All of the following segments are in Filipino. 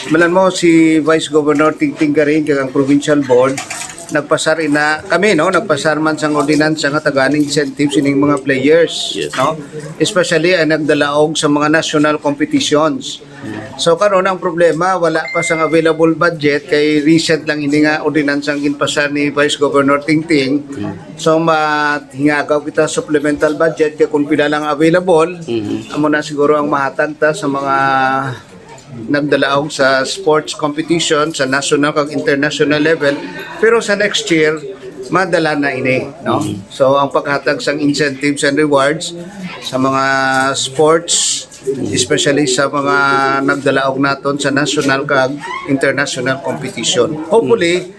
Malan mo si Vice Governor Tingting Garing kag ang Provincial Board nagpasar ina kami no nagpasar man sang ordinansa nga taganing incentives ining mga players Yes. no, especially ang nagdalaog sa mga national competitions. So karon ang problema wala pa sang available budget kay recent lang ini nga ordinansang ginpasar ni Vice Governor Tingting. So mahingagaw kita supplemental budget kay kung pila lang available amo na siguro ang mahatag ta sa mga nagdalaog sa sports competition sa national kag international level, pero sa next year madala na ini no. So ang paghatag sang incentives and rewards sa mga sports, especially sa mga nagdalaog naton sa national kag international competition, hopefully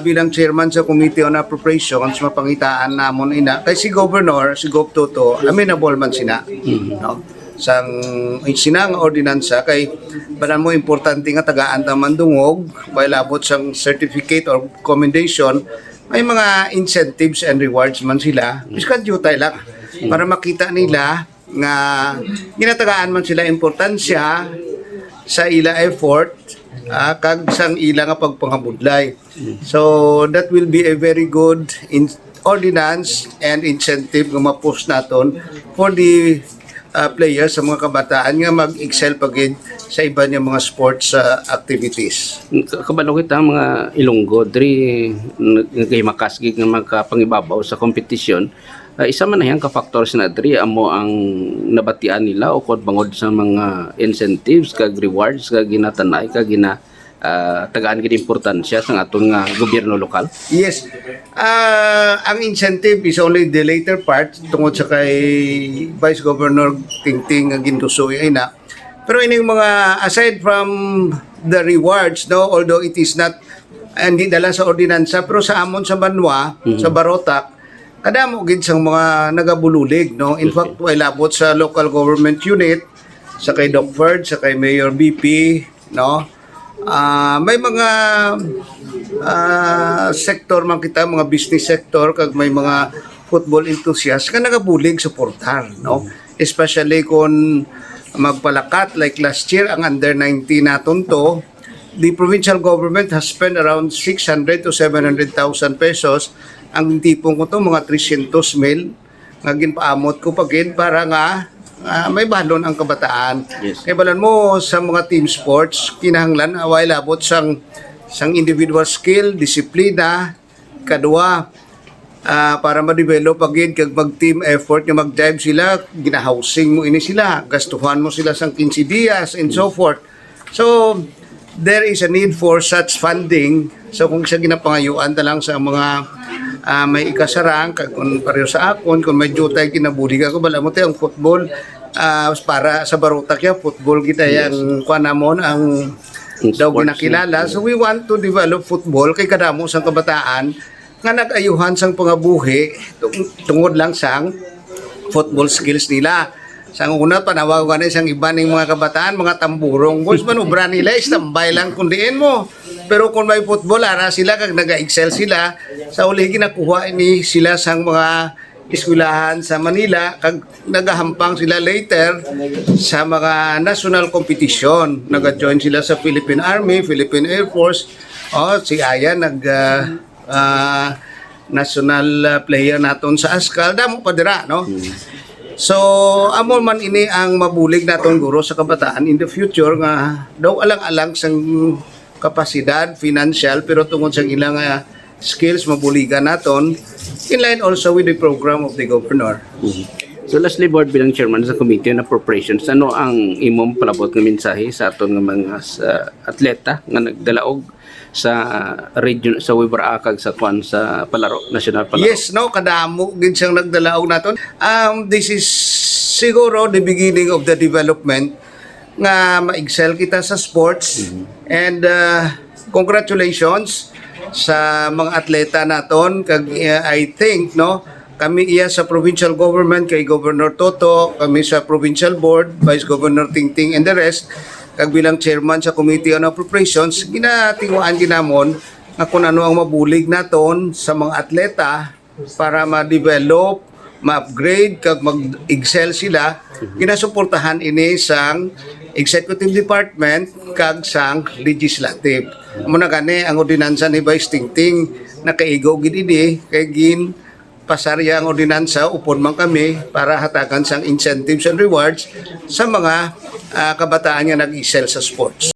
bilang chairman sa Committee on Appropriations mapangitaan namon ina kay si Governor si Gov Toto amenable man sina no sang sinang ordinansa kay banan mo importante nga tagaan ta mandungog bay labot sang certificate or commendation may mga incentives and rewards man sila biskan jutay lang para makita nila nga ginatagaan man sila importansya sa ila effort kag sang ila nga pagpangabudlay. So that will be a very good ordinance and incentive nga ma-post naton for the players sa mga kabataan nga mag-excel pagid sa iba niya mga sports activities. Kabalo kita ang mga Ilonggo diri kay makasgig nga makapangibabaw sa kompetisyon. Isa man na yang ka-factors na diri amo ang nabatian nila o kod bangod sa mga incentives kag rewards kag ginatanay kag gina tagaan gid importansya sa aton nga gobyerno lokal. Yes. Ang incentive is only the later part tungod sa kay Vice Governor Tingting nga gintusoy ay na. Pero ining mga aside from the rewards no, although it is not hindi dala sa ordinansa pero sa amon sa Banwa, sa Barotac kadamo gid sang mga nagabululig no. In fact, way labot sa local government unit sa kay Doc Ferd, sa kay Mayor BP no. May mga sektor man kita, mga business sector kag may mga football enthusiasts nga nagabulig suportar no. Especially kung magpalakat like last year ang under 19 naton to, the provincial government has spent around 600 to 700,000 pesos. Ang tipong ko to mga 300 mil nga ginpaamot ko pagin para nga may balon ang kabataan. Yes. Kaya balan mo sa mga team sports kinahanglan away labot sang individual skill, disiplina, kadua para ma-develop agad kag mag-team effort nga mag-drive sila, gina-housing mo ini sila, gastuhan mo sila sang 15 dias and so forth. So there is a need for such funding. So kung siya ginapangayuan ta lang sa mga may ikasarang kung pareho sa akon kung may jutay kinabulig ako bala mo tayo ang football para sa Barotac ya football kita yang kuanamon ang daw ginakilala. So we want to develop football kay kadamo sang kabataan nga nag-ayuhan sang pangabuhi tungod lang sang football skills nila. Sang una panawagan na isang iba ng mga kabataan, mga tamburong boys manubra nila istambay lang kundiin mo. Pero kung may football ara sila kag naga-excel sila sa uli ginakuha ini sila sang mga eskwelahan sa Manila kag nagahampang sila later sa mga national competition. Naga-join sila sa Philippine Army, Philippine Air Force. Si Aya national player naton sa ASCAL damo pa dira no. So amo man ini ang mabulig naton guro sa kabataan in the future nga daw alang-alang sang kapasidad financial pero tungod sa ilang skills mabuligan naton in line also with the program of the governor. So lastly, board bilang chairman sa Committee on Appropriations, ano ang imong palabot nga mensahe sa aton nga mga atleta nga nagdalaog sa region sa Wibaraakag sa tuwan sa palaro, national palaro? Yes, no, kadamo gid siyang nagdalaog naton. This is siguro the beginning of the development nga ma-excel kita sa sports and congratulations sa mga atleta naton kag I think no kami iya sa provincial government kay Governor Toto, kami sa provincial board, Vice Governor Tingting and the rest kag bilang chairman sa Committee on Appropriations ginatinguan ginamon nga kung ano ang mabulig naton sa mga atleta para ma-develop, ma-upgrade kag mag-excel sila ginasuportahan ini sang executive department kag sang legislative. Amo na gani ang ordinansa ni Vice Tingting nakaigaw gid idi kay gin pasarya ang ordinansa upon man kami para hatagan sang incentives and rewards sa mga kabataan nga nag-excel sa sports.